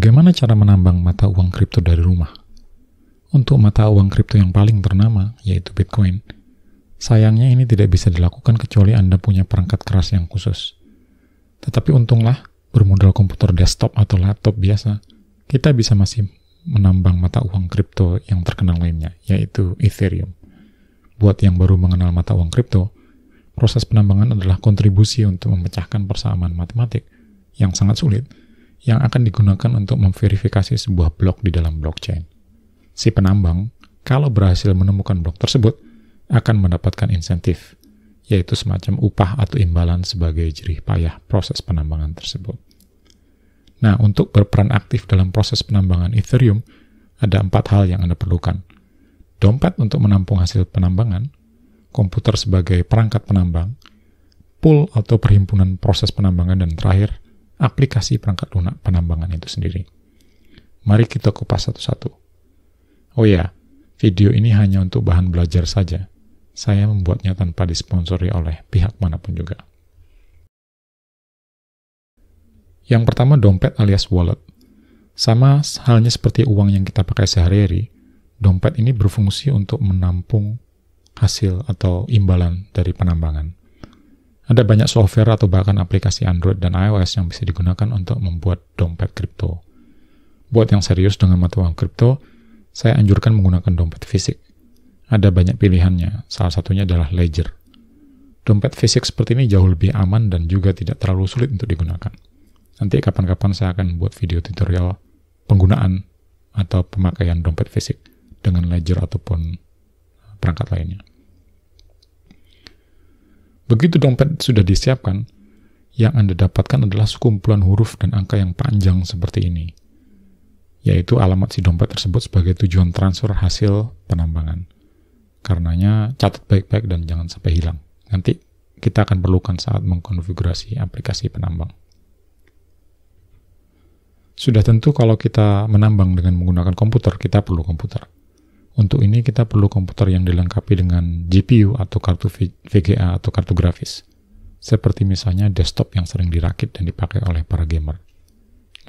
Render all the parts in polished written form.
Bagaimana cara menambang mata uang kripto dari rumah? Untuk mata uang kripto yang paling ternama, yaitu Bitcoin, sayangnya ini tidak bisa dilakukan kecuali Anda punya perangkat keras yang khusus. Tetapi untunglah, bermodal komputer desktop atau laptop biasa, kita bisa masih menambang mata uang kripto yang terkenal lainnya, yaitu Ethereum. Buat yang baru mengenal mata uang kripto, proses penambangan adalah kontribusi untuk memecahkan persamaan matematik yang sangat sulit, yang akan digunakan untuk memverifikasi sebuah blok di dalam blockchain. Si penambang, kalau berhasil menemukan blok tersebut, akan mendapatkan insentif, yaitu semacam upah atau imbalan sebagai jerih payah proses penambangan tersebut. Nah, untuk berperan aktif dalam proses penambangan Ethereum, ada 4 hal yang Anda perlukan. Dompet untuk menampung hasil penambangan, komputer sebagai perangkat penambang, pool atau perhimpunan proses penambangan, dan terakhir, aplikasi perangkat lunak penambangan itu sendiri. Mari kita kupas satu-satu. Oh ya, video ini hanya untuk bahan belajar saja. Saya membuatnya tanpa disponsori oleh pihak manapun juga. Yang pertama, dompet alias wallet. Sama halnya seperti uang yang kita pakai sehari-hari, dompet ini berfungsi untuk menampung hasil atau imbalan dari penambangan. Ada banyak software atau bahkan aplikasi Android dan iOS yang bisa digunakan untuk membuat dompet kripto. Buat yang serius dengan mata uang kripto, saya anjurkan menggunakan dompet fisik. Ada banyak pilihannya, salah satunya adalah Ledger. Dompet fisik seperti ini jauh lebih aman dan juga tidak terlalu sulit untuk digunakan. Nanti kapan-kapan saya akan buat video tutorial penggunaan atau pemakaian dompet fisik dengan Ledger ataupun perangkat lainnya. Begitu dompet sudah disiapkan, yang Anda dapatkan adalah sekumpulan huruf dan angka yang panjang seperti ini, yaitu alamat si dompet tersebut sebagai tujuan transfer hasil penambangan. Karenanya, catat baik-baik dan jangan sampai hilang. Nanti kita akan perlukan saat mengkonfigurasi aplikasi penambang. Sudah tentu kalau kita menambang dengan menggunakan komputer, kita perlu komputer. Untuk ini kita perlu komputer yang dilengkapi dengan GPU atau kartu VGA atau kartu grafis. Seperti misalnya desktop yang sering dirakit dan dipakai oleh para gamer.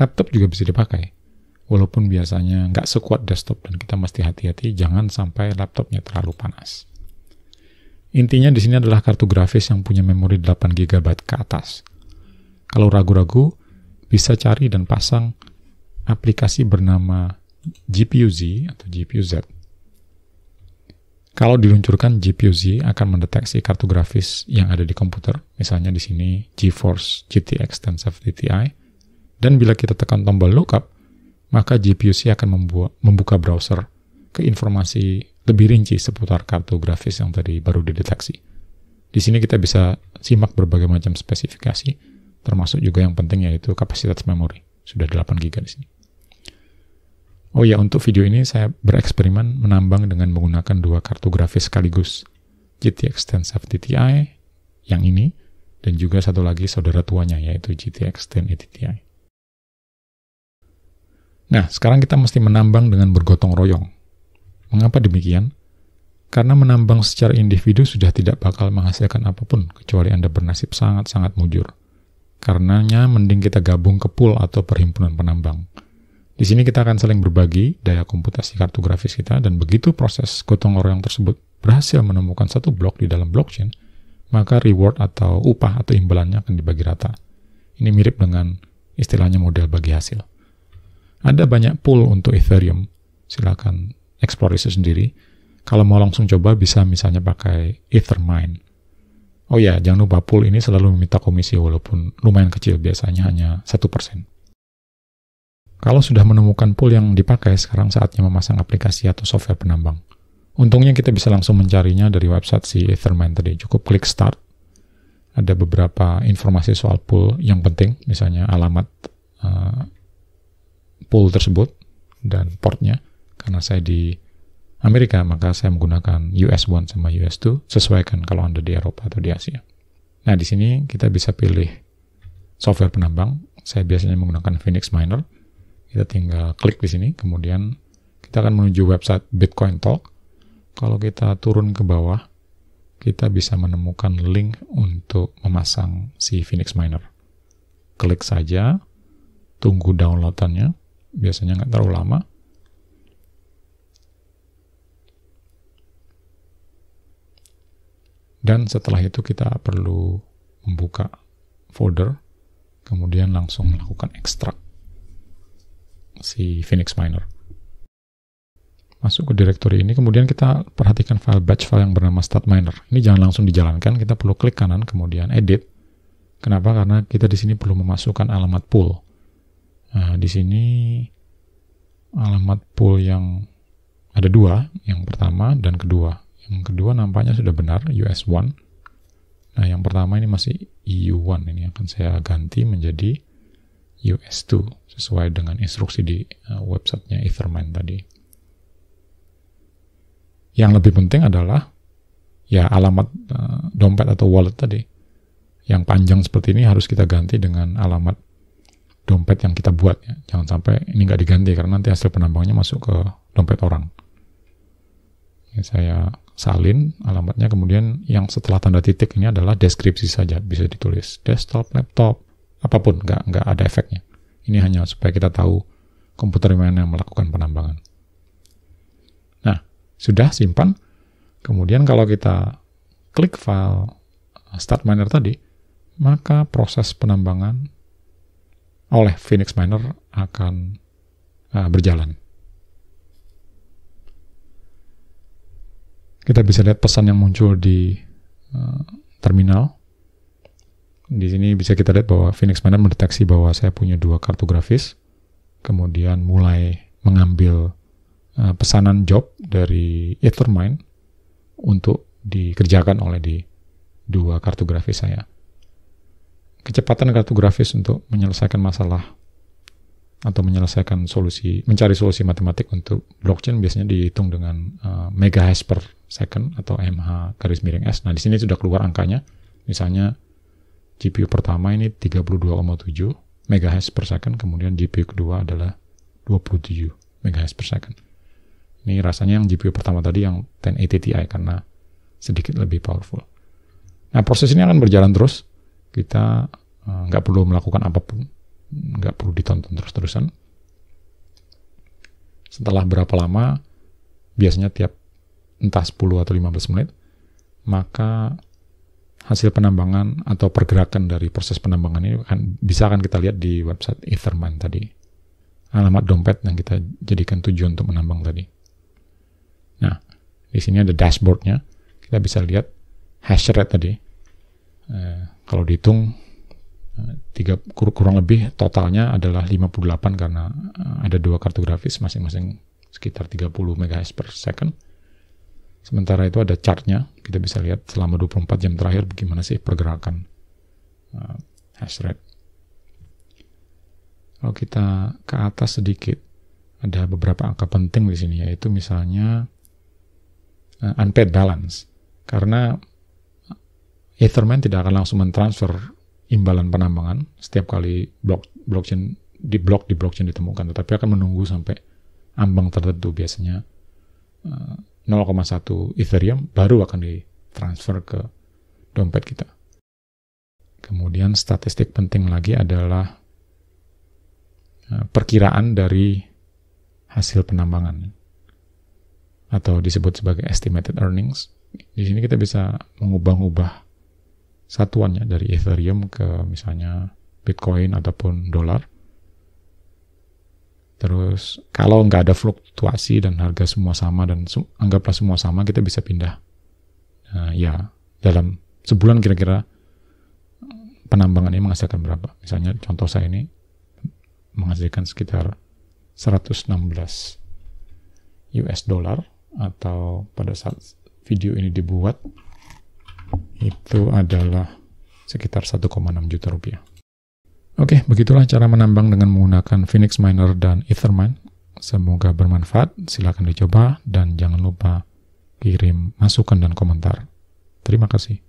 Laptop juga bisa dipakai. Walaupun biasanya nggak sekuat desktop dan kita mesti hati-hati jangan sampai laptopnya terlalu panas. Intinya di sini adalah kartu grafis yang punya memori 8 GB ke atas. Kalau ragu-ragu, bisa cari dan pasang aplikasi bernama GPU-Z atau GPU-Z. Kalau diluncurkan, GPU-Z akan mendeteksi kartu grafis yang ada di komputer, misalnya di sini GeForce GTX 1070 Ti, dan bila kita tekan tombol lookup, maka GPU-Z akan membuka browser ke informasi lebih rinci seputar kartu grafis yang tadi baru dideteksi. Di sini kita bisa simak berbagai macam spesifikasi, termasuk juga yang penting yaitu kapasitas memori, sudah 8 GB di sini. Oh ya, untuk video ini saya bereksperimen menambang dengan menggunakan 2 kartu grafis sekaligus, GTX 1070 Ti yang ini, dan juga satu lagi saudara tuanya yaitu GTX 1080 Ti. Nah, sekarang kita mesti menambang dengan bergotong royong. Mengapa demikian? Karena menambang secara individu sudah tidak bakal menghasilkan apapun, kecuali Anda bernasib sangat-sangat mujur. Karenanya mending kita gabung ke pool atau perhimpunan penambang. Di sini kita akan saling berbagi daya komputasi kartu grafis kita, dan begitu proses gotong royong tersebut berhasil menemukan satu blok di dalam blockchain, maka reward atau upah atau imbalannya akan dibagi rata. Ini mirip dengan istilahnya model bagi hasil. Ada banyak pool untuk Ethereum, silakan eksplorasi sendiri. Kalau mau langsung coba bisa misalnya pakai Ethermine. Oh ya, jangan lupa pool ini selalu meminta komisi walaupun lumayan kecil, biasanya hanya 1%. Kalau sudah menemukan pool yang dipakai, sekarang saatnya memasang aplikasi atau software penambang. Untungnya kita bisa langsung mencarinya dari website si Ethermine tadi. Cukup klik start. Ada beberapa informasi soal pool yang penting, misalnya alamat pool tersebut dan portnya. Karena saya di Amerika, maka saya menggunakan US1 sama US2, sesuaikan kalau Anda di Eropa atau di Asia. Nah, di sini kita bisa pilih software penambang. Saya biasanya menggunakan Phoenix Miner. Kita tinggal klik di sini, kemudian kita akan menuju website Bitcoin Talk. Kalau kita turun ke bawah, kita bisa menemukan link untuk memasang si Phoenix Miner. Klik saja, tunggu downloadannya, biasanya nggak terlalu lama. Dan setelah itu kita perlu membuka folder, kemudian langsung melakukan ekstrak si Phoenix Miner. Masuk ke direktori ini, kemudian kita perhatikan batch file yang bernama StatMiner. Ini jangan langsung dijalankan, kita perlu klik kanan, kemudian edit. Kenapa? Karena kita di sini perlu memasukkan alamat pool. Nah, di sini alamat pool yang ada dua, yang pertama dan kedua. Yang kedua nampaknya sudah benar, US1. Nah, yang pertama ini masih EU1, ini akan saya ganti menjadi US2, sesuai dengan instruksi di websitenya Ethermine tadi. Yang lebih penting adalah ya alamat dompet atau wallet tadi. Yang panjang seperti ini harus kita ganti dengan alamat dompet yang kita buat. Ya. Jangan sampai ini nggak diganti, karena nanti hasil penambangnya masuk ke dompet orang. Ini saya salin alamatnya, kemudian yang setelah tanda titik ini adalah deskripsi saja, bisa ditulis desktop, laptop, apapun, nggak ada efeknya. Ini hanya supaya kita tahu komputer mana yang melakukan penambangan. Nah, sudah simpan. Kemudian kalau kita klik file StatMiner tadi, maka proses penambangan oleh Phoenix Miner akan berjalan. Kita bisa lihat pesan yang muncul di terminal. Di sini bisa kita lihat bahwa Phoenix Miner mendeteksi bahwa saya punya 2 kartu grafis, kemudian mulai mengambil pesanan job dari Ethermine untuk dikerjakan oleh di 2 kartu grafis saya. Kecepatan kartu grafis untuk menyelesaikan masalah atau mencari solusi matematik untuk blockchain biasanya dihitung dengan megahash per second atau mh_s. Nah, di sini sudah keluar angkanya. Misalnya GPU pertama ini 32,7 megahash per second, kemudian GPU kedua adalah 27 megahash per second. Ini rasanya yang GPU pertama tadi yang 1080 Ti karena sedikit lebih powerful. Nah, proses ini akan berjalan terus. Kita nggak perlu melakukan apapun, nggak perlu ditonton terus-terusan. Setelah berapa lama, biasanya tiap entah 10 atau 15 menit, maka hasil penambangan atau pergerakan dari proses penambangan ini akan kita lihat di website Ethermine tadi. Alamat dompet yang kita jadikan tujuan untuk menambang tadi. Nah, di sini ada dashboardnya. Kita bisa lihat hash rate tadi. Kalau dihitung kurang lebih totalnya adalah 58 karena ada 2 kartu grafis masing-masing sekitar 30 MHz per second. Sementara itu ada chartnya, kita bisa lihat selama 24 jam terakhir bagaimana sih pergerakan hash rate. Kalau kita ke atas sedikit, ada beberapa angka penting di sini, yaitu misalnya unpaid balance. Karena Ethermine tidak akan langsung mentransfer imbalan penambangan setiap kali blockchain ditemukan, tetapi akan menunggu sampai ambang tertentu, biasanya 0,1 Ethereum baru akan ditransfer ke dompet kita. Kemudian statistik penting lagi adalah perkiraan dari hasil penambangan atau disebut sebagai estimated earnings. Di sini kita bisa mengubah-ubah satuannya dari Ethereum ke misalnya Bitcoin ataupun dolar. Terus kalau nggak ada fluktuasi dan harga semua sama dan anggaplah semua sama, kita bisa pindah. Ya, dalam sebulan kira-kira penambangan ini menghasilkan berapa? Misalnya contoh saya ini menghasilkan sekitar 116 US dollar, atau pada saat video ini dibuat itu adalah sekitar 1,6 juta rupiah. Oke, begitulah cara menambang dengan menggunakan Phoenix Miner dan Ethermine. Semoga bermanfaat, silakan dicoba dan jangan lupa kirim masukan dan komentar. Terima kasih.